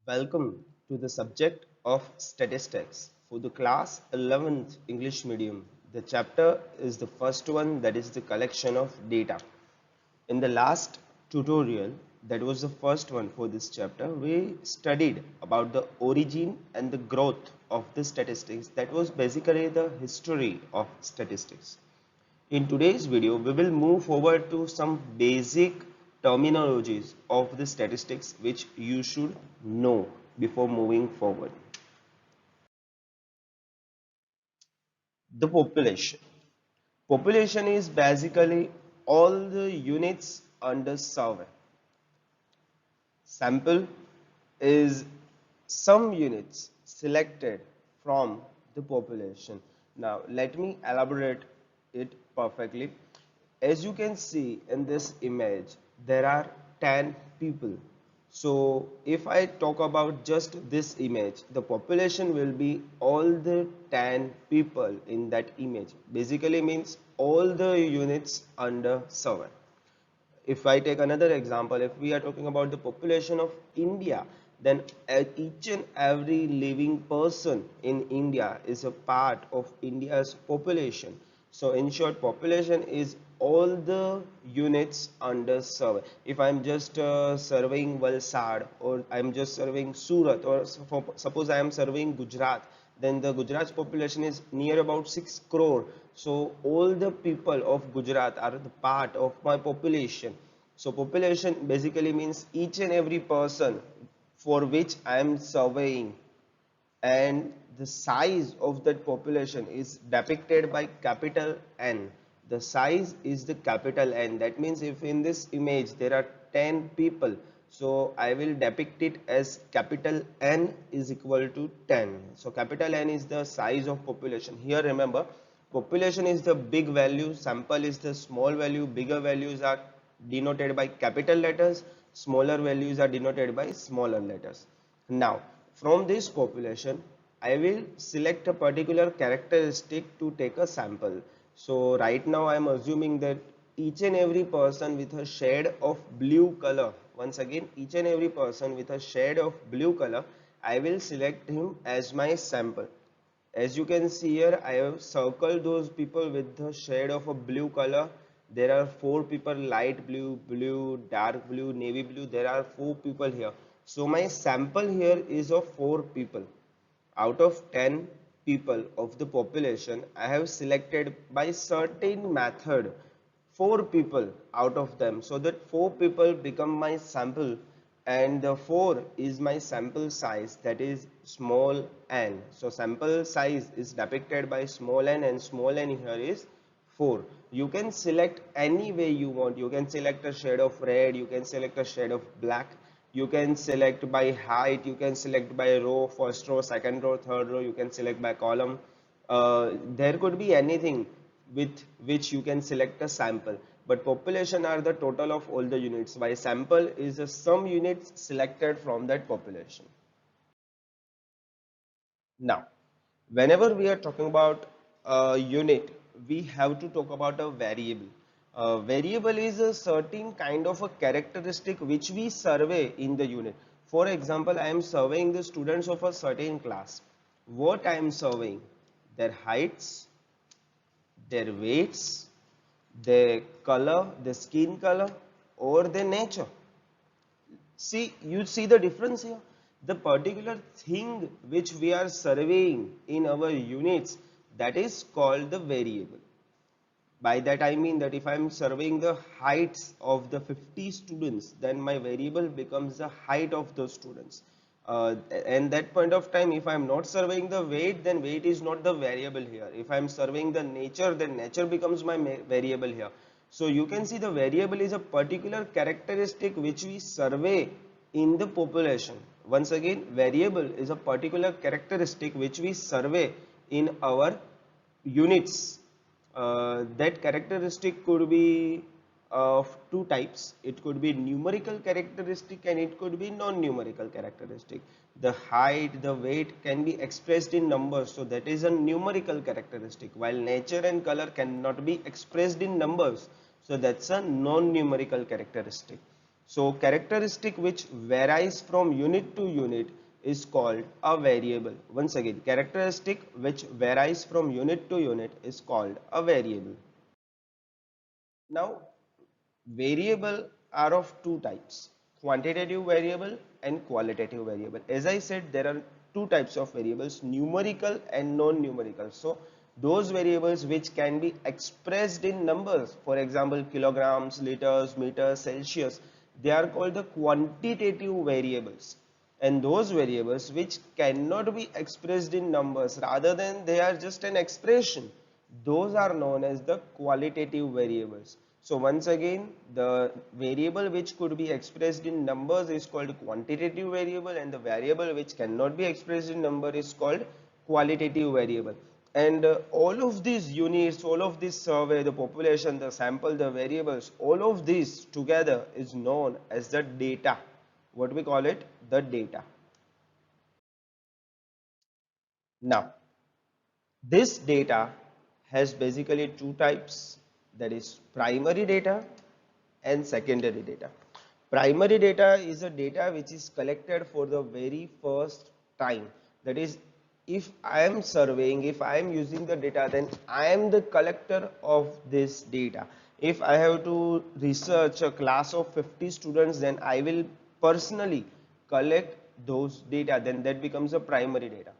Welcome to the subject of statistics for the class 11th English medium. The chapter is the first one, that is the collection of data. In the last tutorial, that was the first one for this chapter, we studied about the origin and the growth of the statistics. That was basically the history of statistics. In today's video, we will move forward to some basic terminologies of the statistics which you should know before moving forward. The population. Population is basically all the units under survey. Sample is some units selected from the population. Now let me elaborate it perfectly. As you can see in this image, there are 10 people. So if I talk about just this image, the population will be all the 10 people in that image. Basically means all the units under survey. If I take another example, if we are talking about the population of India, then each and every living person in India is a part of India's population. So in short, population is all the units under survey. If I'm just surveying Valsad, or I'm just surveying Surat, or suppose I am surveying Gujarat, then the Gujarat's population is near about 6 crore. So all the people of Gujarat are the part of my population. So population basically means each and every person for which I am surveying, and the size of that population is depicted by capital N. The size is the capital N. That means if in this image there are 10 people, so I will depict it as capital N is equal to 10. So capital N is the size of population. Here remember, population is the big value, sample is the small value, bigger values are denoted by capital letters, smaller values are denoted by smaller letters. Now from this population, I will select a particular characteristic to take a sample. So right now I am assuming that each and every person with a shade of blue color, once again each and every person with a shade of blue color, I will select him as my sample. As you can see here, I have circled those people with the shade of a blue color. There are 4 people, light blue, blue, dark blue, navy blue. There are 4 people here. So my sample here is of 4 people. Out of 10 people of the population, I have selected by certain method 4 people out of them, so that 4 people become my sample, and the 4 is my sample size, that is small n. So sample size is depicted by small n, and small n here is 4. You can select any way you want. You can select a shade of red, you can select a shade of black, you can select by height, you can select by row, first row, second row, third row, you can select by column. There could be anything with which you can select a sample, but population are the total of all the units, while sample is the sum units selected from that population. Now whenever we are talking about a unit, we have to talk about a variable. A variable is a certain kind of a characteristic which we survey in the unit. For example, I am surveying the students of a certain class. What I am surveying? Their heights, their weights, their color, their skin color, or their nature. See, you see the difference here. The particular thing which we are surveying in our units, that is called the variable. By that I mean that if I am surveying the heights of the 50 students, then my variable becomes the height of those students. And that point of time, if I am not surveying the weight, then weight is not the variable here. If I am surveying the nature, then nature becomes my variable here. So you can see the variable is a particular characteristic which we survey in the population. Once again, variable is a particular characteristic which we survey in our units. That characteristic could be of 2 types. It could be numerical characteristic and it could be non-numerical characteristic. The height, the weight can be expressed in numbers, so that is a numerical characteristic, while nature and color cannot be expressed in numbers, so that's a non-numerical characteristic. So characteristic which varies from unit to unit is called a variable. Once again, characteristic which varies from unit to unit is called a variable. Now, variable are of two types, quantitative variable and qualitative variable. As I said, there are two types of variables, numerical and non-numerical. So those variables which can be expressed in numbers, for example kilograms, liters, meters, Celsius, they are called the quantitative variables. And those variables which cannot be expressed in numbers, rather than they are just an expression, those are known as the qualitative variables. So once again, the variable which could be expressed in numbers is called quantitative variable, and the variable which cannot be expressed in number is called qualitative variable. And all of these units, all of this survey, the population, the sample, the variables, all of these together is known as the data. What we call it? The data. Now, this data has basically two types, that is primary data and secondary data. Primary data is a data which is collected for the very first time. That is, if I am surveying, if I am using the data, then I am the collector of this data. If I have to research a class of 50 students, then I will personally collect those data, then that becomes a primary data.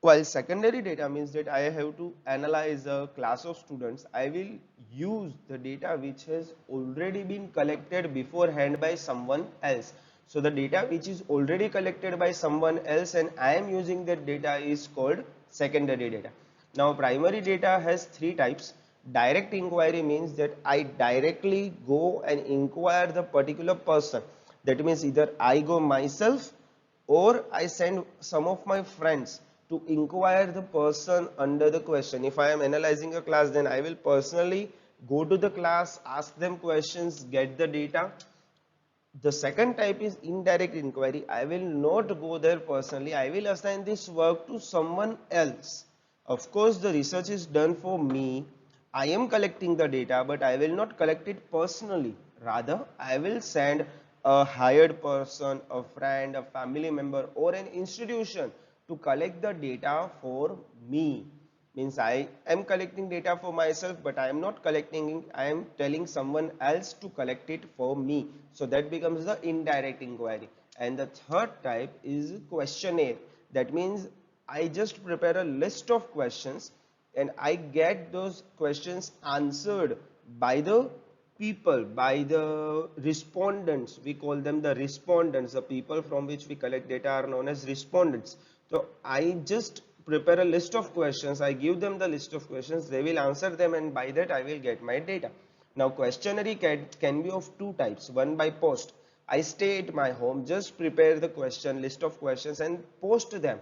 While secondary data means that I have to analyze a class of students, I will use the data which has already been collected beforehand by someone else. So the data which is already collected by someone else and I am using that data is called secondary data. Now primary data has three types. Direct inquiry means that I directly go and inquire the particular person. That means either I go myself or I send some of my friends to inquire the person under the question. If I am analyzing a class, then I will personally go to the class, ask them questions, get the data. The second type is indirect inquiry. I will not go there personally. I will assign this work to someone else. Of course, the research is done for me. I am collecting the data, but I will not collect it personally. Rather, I will send a hired person, a friend, a family member, or an institution to collect the data for me. Means I am collecting data for myself, but I am not collecting it. I am telling someone else to collect it for me. So that becomes the indirect inquiry. And the third type is questionnaire. That means I just prepare a list of questions and I get those questions answered by the people, by the respondents. We call them the respondents. The people from which we collect data are known as respondents. So I just prepare a list of questions, I give them the list of questions, they will answer them, and by that I will get my data. Now questionnaire can be of two types. One by post. I stay at my home, just prepare the question, list of questions, and post them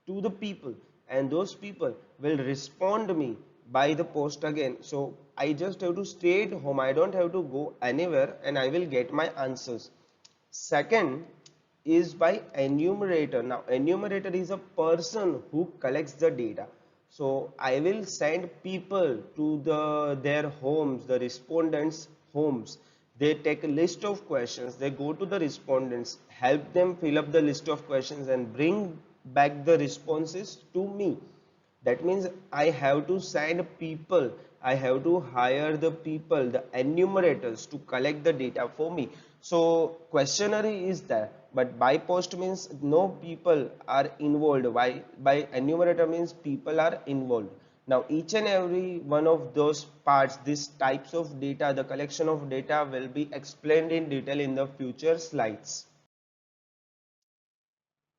to the people, and those people will respond me by the post again. So I just have to stay at home, I don't have to go anywhere, and I will get my answers. Second is by enumerator. Now enumerator is a person who collects the data. So I will send people to their homes, the respondents homes. They take a list of questions, they go to the respondents, help them fill up the list of questions and bring back the responses to me. That means I have to send people, I have to hire the people, the enumerators, to collect the data for me. So questionnaire is there, but by post means no people are involved. By enumerator means people are involved. Now each and every one of those parts, these types of data, the collection of data will be explained in detail in the future slides.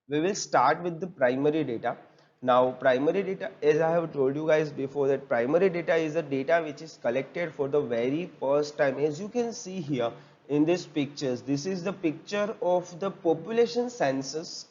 We will start with the primary data. Now primary data, as I have told you guys before, that primary data is the data which is collected for the very first time. As you can see here in these pictures, this is the picture of the population census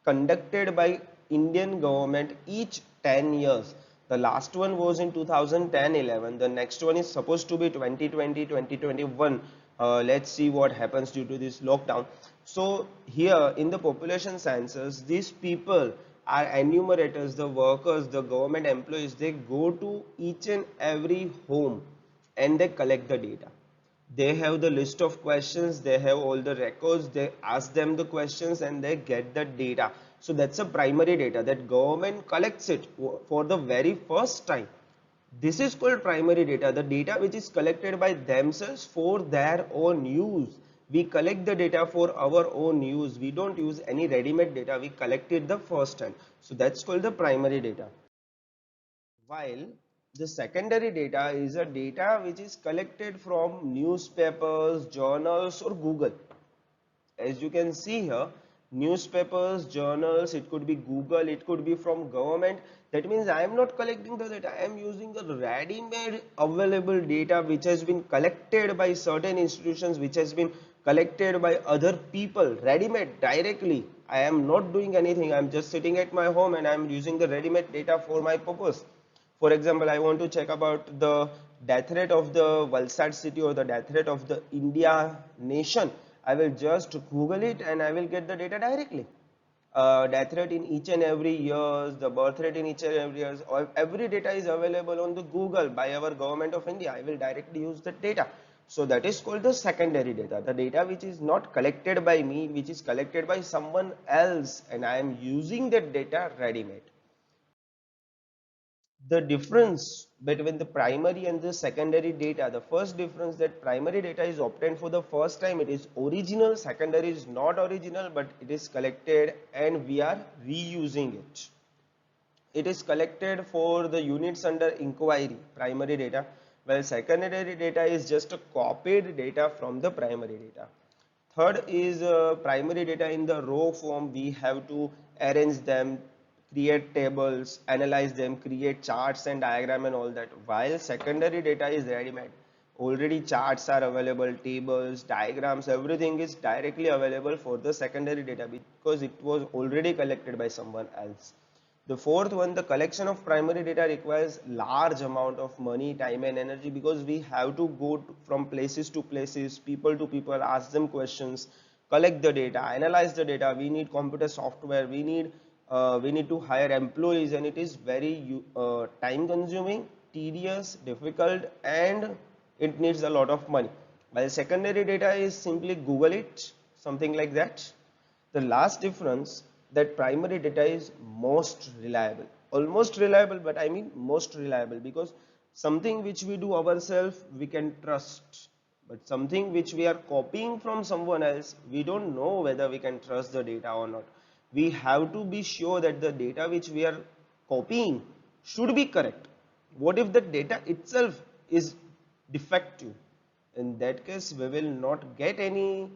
conducted by Indian government each 10 years. The last one was in 2010-11. The next one is supposed to be 2020-2021. Let's see what happens due to this lockdown. So here in the population census, these people are enumerators, the workers, the government employees. They go to each and every home and they collect the data. They have the list of questions, they have all the records, they ask them the questions and they get the data. So that's a primary data that government collects it for the very first time. This is called primary data, the data which is collected by themselves for their own use. We collect the data for our own use. We don't use any ready-made data. We collect it the first time. So that's called the primary data. While the secondary data is a data which is collected from newspapers, journals or Google. As you can see here, newspapers, journals, it could be Google, it could be from government. That means I am not collecting the data, I am using the ready-made available data which has been collected by certain institutions, which has been collected by other people, ready-made directly. I am not doing anything, I am just sitting at my home and I am using the ready-made data for my purpose. For example, I want to check about the death rate of the Valsad city or the death rate of the India nation. I will just Google it and I will get the data directly. Death rate in each and every years, the birth rate in each and every years, every data is available on the Google by our government of India. I will directly use the data. So that is called the secondary data, the data which is not collected by me, which is collected by someone else, and I am using that data ready-made. The difference between the primary and the secondary data, the first difference, that primary data is obtained for the first time, it is original. Secondary is not original, but it is collected and we are reusing it. It is collected for the units under inquiry, primary data, while secondary data is just a copied data from the primary data. Third is primary data in the raw form. We have to arrange them, create tables, analyze them, create charts and diagram and all that. While secondary data is ready-made. Already charts are available, tables, diagrams, everything is directly available for the secondary data because it was already collected by someone else. The fourth one, the collection of primary data requires large amount of money, time and energy because we have to go from places to places, people to people, ask them questions, collect the data, analyze the data. We need computer software, we need to hire employees, and it is very time consuming, tedious, difficult, and it needs a lot of money. While secondary data is simply Google it, something like that. The last difference, that primary data is most reliable, almost reliable, but I mean most reliable, because something which we do ourselves we can trust, but something which we are copying from someone else, we don't know whether we can trust the data or not. We have to be sure that the data which we are copying should be correct. What if the data itself is defective? In that case, we will not get any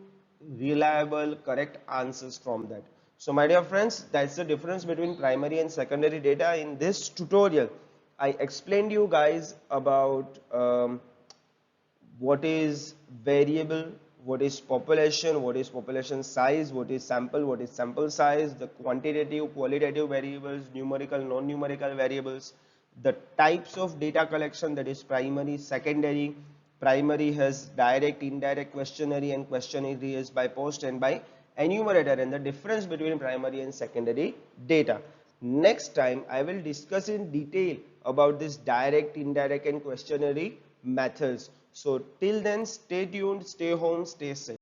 reliable correct answers from that. So my dear friends, that's the difference between primary and secondary data. In this tutorial I explained you guys about what is variable, what is population size, what is sample size, the quantitative, qualitative variables, numerical, non-numerical variables, the types of data collection, that is primary, secondary. Primary has direct, indirect, questionnaire, and questionnaire is by post and by enumerator, and the difference between primary and secondary data. Next time I will discuss in detail about this direct, indirect and questionnaire methods. So till then, stay tuned, stay home, stay safe.